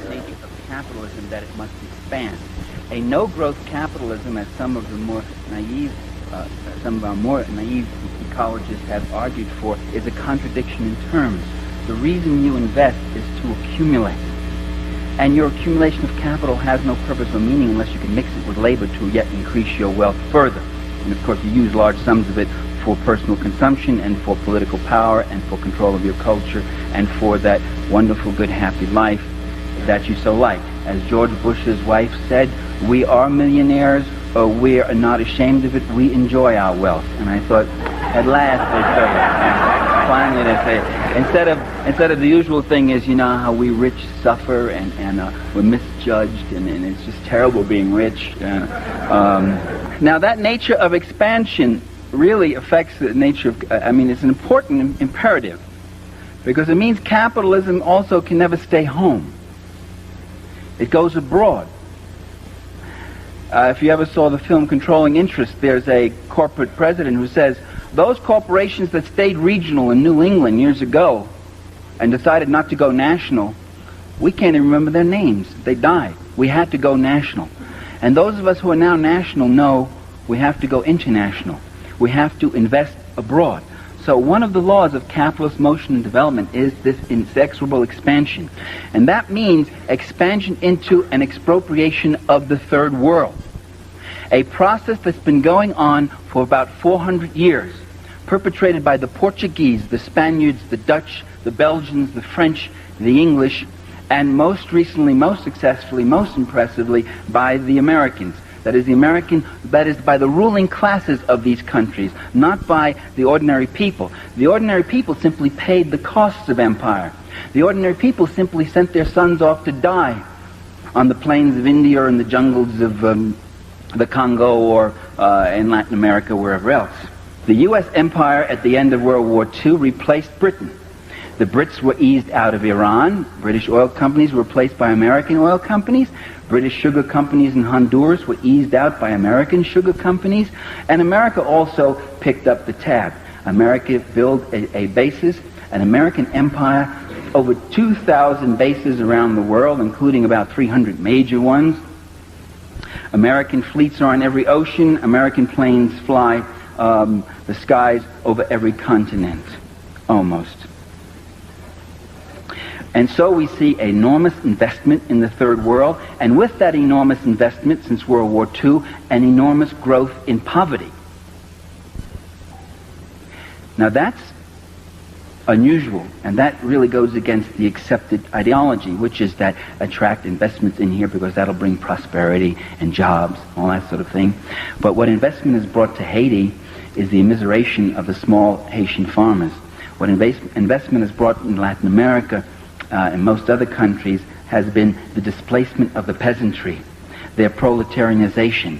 nature of capitalism that it must expand. A no-growth capitalism, as some of our more naive ecologists have argued for, is a contradiction in terms. The reason you invest is to accumulate. And your accumulation of capital has no purpose or meaning unless you can mix it with labor to yet increase your wealth further. And of course you use large sums of it for personal consumption and for political power and for control of your culture and for that wonderful, good, happy life that you so like. As George Bush's wife said, we are millionaires, or we are not ashamed of it, we enjoy our wealth. And I thought, at last they said it. Finally they say it. Instead of the usual thing is, you know, how we rich suffer and we're misjudged and it's just terrible being rich. Now that nature of expansion really affects the nature of, it's an important imperative because it means capitalism also can never stay home. It goes abroad. If you ever saw the film Controlling Interest, there's a corporate president who says, those corporations that stayed regional in New England years ago and decided not to go national, we can't even remember their names. They died. We had to go national. And those of us who are now national know we have to go international. We have to invest abroad. So one of the laws of capitalist motion and development is this inexorable expansion. And that means expansion into an expropriation of the third world. A process that's been going on for about 400 years, perpetrated by the Portuguese, the Spaniards, the Dutch, the Belgians, the French, the English, and most recently, most successfully, most impressively, by the Americans. That is by the ruling classes of these countries, not by the ordinary people. The ordinary people simply paid the costs of empire. The ordinary people simply sent their sons off to die on the plains of India or in the jungles of the Congo or in Latin America, wherever else. The U.S. empire at the end of World War II replaced Britain. The Brits were eased out of Iran. British oil companies were replaced by American oil companies. British sugar companies in Honduras were eased out by American sugar companies. And America also picked up the tab. America built a basis, an American empire, over 2,000 bases around the world, including about 300 major ones. American fleets are on every ocean. American planes fly the skies over every continent, almost. And so we see enormous investment in the third world, and with that enormous investment since World War II, an enormous growth in poverty. Now that's unusual, and that really goes against the accepted ideology, which is that attract investments in here because that'll bring prosperity and jobs, all that sort of thing. But what investment has brought to Haiti is the immiseration of the small Haitian farmers. What investment has brought in Latin America and most other countries has been the displacement of the peasantry, their proletarianization.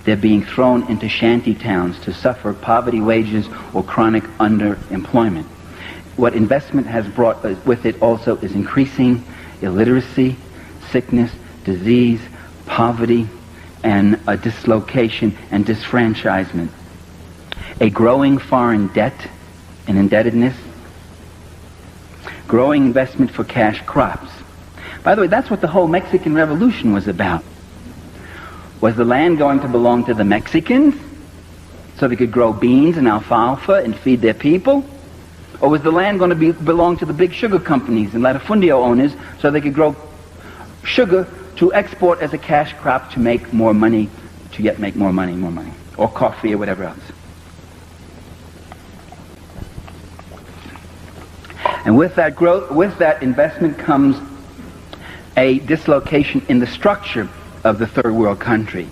They're being thrown into shanty towns to suffer poverty wages or chronic underemployment. What investment has brought with it also is increasing illiteracy, sickness, disease, poverty, and a dislocation and disfranchisement. A growing foreign debt and indebtedness, growing investment for cash crops. By the way, that's what the whole Mexican Revolution was about. Was the land going to belong to the Mexicans so they could grow beans and alfalfa and feed their people? Or was the land going to belong to the big sugar companies and latifundio owners so they could grow sugar to export as a cash crop to make more money, to yet make more money, or coffee or whatever else? And with that growth, with that investment comes a dislocation in the structure of the third world country,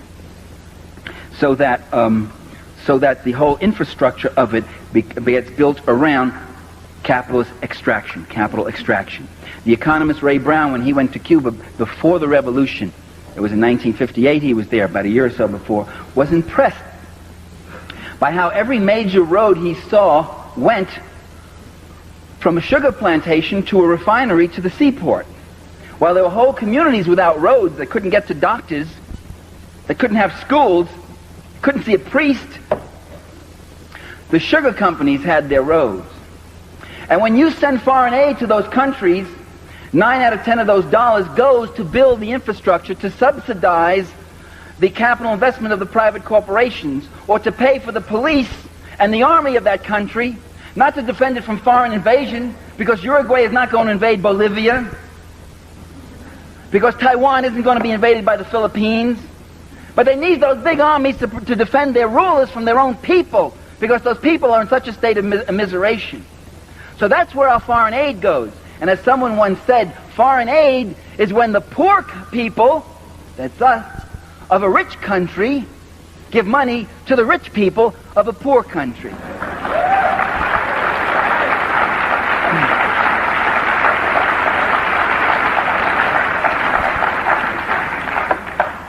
so that the whole infrastructure of it gets built around capitalist extraction, capital extraction. The economist Ray Brown, when he went to Cuba before the revolution, it was in 1958, he was there about a year or so before, was impressed by how every major road he saw went from a sugar plantation to a refinery to the seaport. While there were whole communities without roads, that couldn't get to doctors, that couldn't have schools, couldn't see a priest, the sugar companies had their roads. And when you send foreign aid to those countries, 9 out of 10 of those dollars goes to build the infrastructure to subsidize the capital investment of the private corporations, or to pay for the police and the army of that country, not to defend it from foreign invasion, because Uruguay is not going to invade Bolivia, because Taiwan isn't going to be invaded by the Philippines. But they need those big armies to defend their rulers from their own people, because those people are in such a state of immiseration. So that's where our foreign aid goes. And as someone once said, foreign aid is when the poor people, that's us, of a rich country give money to the rich people of a poor country.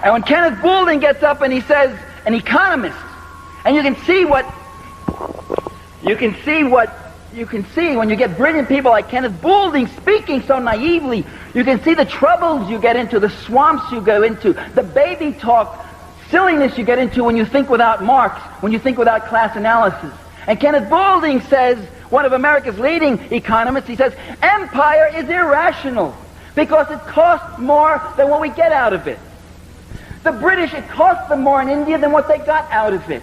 And when Kenneth Boulding gets up and he says, an economist, and you can see when you get brilliant people like Kenneth Boulding speaking so naively, you can see the troubles you get into, the swamps you go into, the baby talk silliness you get into when you think without Marx, when you think without class analysis. And Kenneth Boulding says, one of America's leading economists, he says, empire is irrational because it costs more than what we get out of it. The British, it cost them more in India than what they got out of it.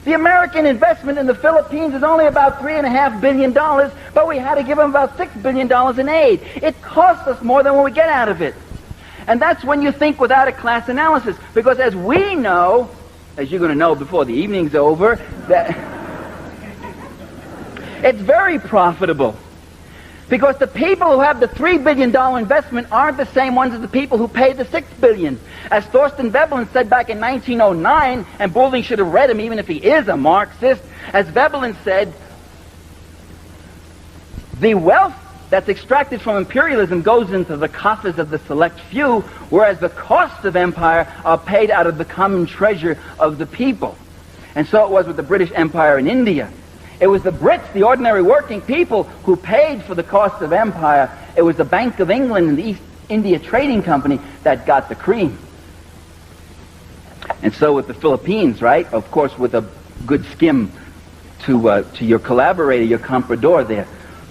The American investment in the Philippines is only about $3.5 billion, but we had to give them about $6 billion in aid. It costs us more than what we get out of it. And that's when you think without a class analysis, because as we know, as you're going to know before the evening's over, that it's very profitable. Because the people who have the $3 billion investment aren't the same ones as the people who pay the $6 billion. As Thorsten Veblen said back in 1909, and Boulding should have read him even if he is a Marxist, as Veblen said, the wealth that's extracted from imperialism goes into the coffers of the select few, whereas the costs of empire are paid out of the common treasure of the people. And so it was with the British Empire in India. It was the Brits, the ordinary working people, who paid for the cost of empire. It was the Bank of England and the East India Trading Company that got the cream. And so with the Philippines, right? Of course, with a good skim to your collaborator, your comprador there,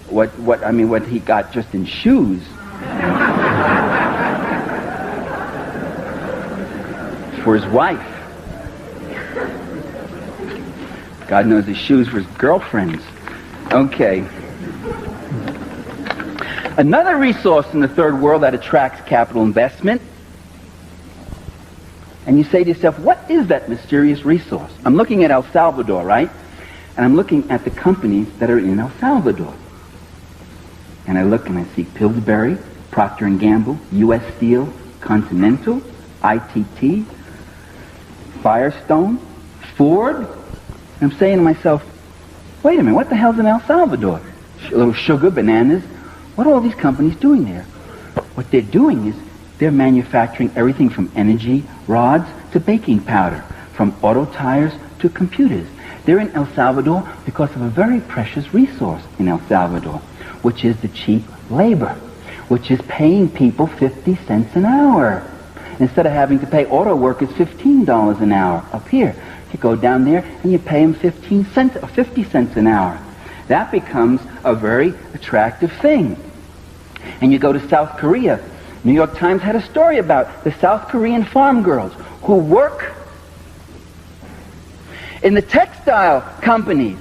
what he got just in shoes. For his wife. God knows his shoes for his girlfriends. Okay. Another resource in the third world that attracts capital investment. And you say to yourself, what is that mysterious resource? I'm looking at El Salvador, right? And I'm looking at the companies that are in El Salvador. And I look and I see Pillsbury, Procter & Gamble, U.S. Steel, Continental, ITT, Firestone, Ford. I'm saying to myself, wait a minute, what the hell's in El Salvador? A little sugar, bananas. What are all these companies doing there? What they're doing is they're manufacturing everything from energy rods to baking powder, from auto tires to computers. They're in El Salvador because of a very precious resource in El Salvador, which is the cheap labor, which is paying people 50 cents an hour. Instead of having to pay auto workers $15 an hour up here. You go down there and you pay them 50 cents an hour. That becomes a very attractive thing. And you go to South Korea. New York Times had a story about the South Korean farm girls who work in the textile companies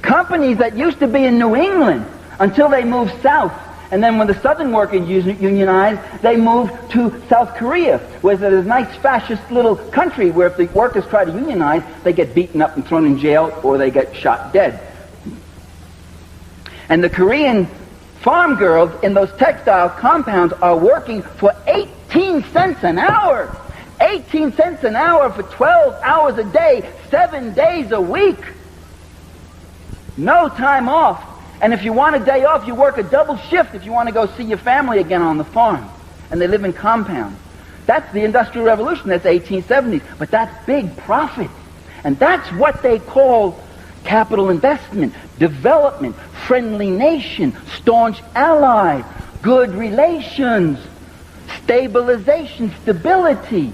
that used to be in New England until they moved south. And then when the Southern workers unionized, they moved to South Korea, where there's a nice fascist little country where if the workers try to unionize, they get beaten up and thrown in jail or they get shot dead. And the Korean farm girls in those textile compounds are working for 18 cents an hour. 18 cents an hour for 12 hours a day, 7 days a week. No time off. And if you want a day off, you work a double shift if you want to go see your family again on the farm. And they live in compounds. That's the Industrial Revolution. That's 1870s. But that's big profit. And that's what they call capital investment, development, friendly nation, staunch ally, good relations, stabilization, stability.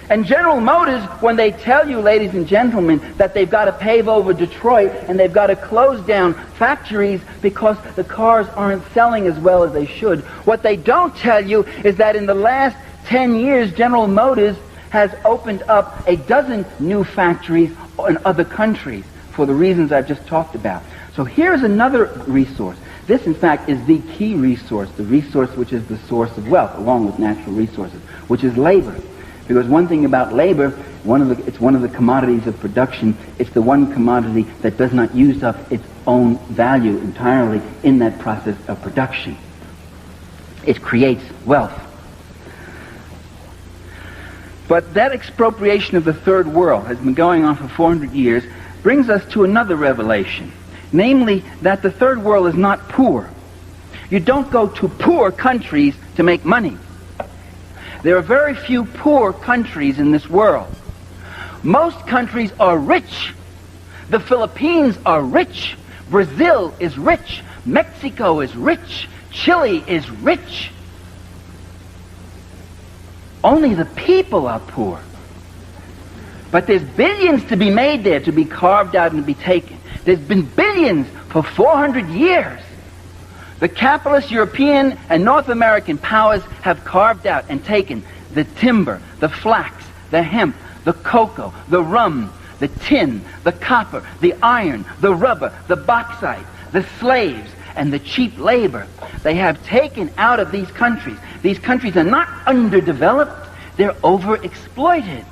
And General Motors, when they tell you, ladies and gentlemen, that they've got to pave over Detroit and they've got to close down factories because the cars aren't selling as well as they should, what they don't tell you is that in the last 10 years, General Motors has opened up a dozen new factories in other countries for the reasons I've just talked about. So here's another resource. This, in fact, is the key resource, the resource which is the source of wealth, along with natural resources, which is labor. Because one thing about labor, it's one of the commodities of production. It's the one commodity that does not use up its own value entirely in that process of production. It creates wealth. But that expropriation of the third world has been going on for 400 years, brings us to another revelation, namely that the third world is not poor. You don't go to poor countries to make money. There are very few poor countries in this world. Most countries are rich. The Philippines are rich. Brazil is rich. Mexico is rich. Chile is rich. Only the people are poor. But there's billions to be made there, to be carved out and to be taken. There's been billions for 400 years. The capitalist European and North American powers have carved out and taken the timber, the flax, the hemp, the cocoa, the rum, the tin, the copper, the iron, the rubber, the bauxite, the slaves, and the cheap labor. They have taken out of these countries. These countries are not underdeveloped, they're overexploited.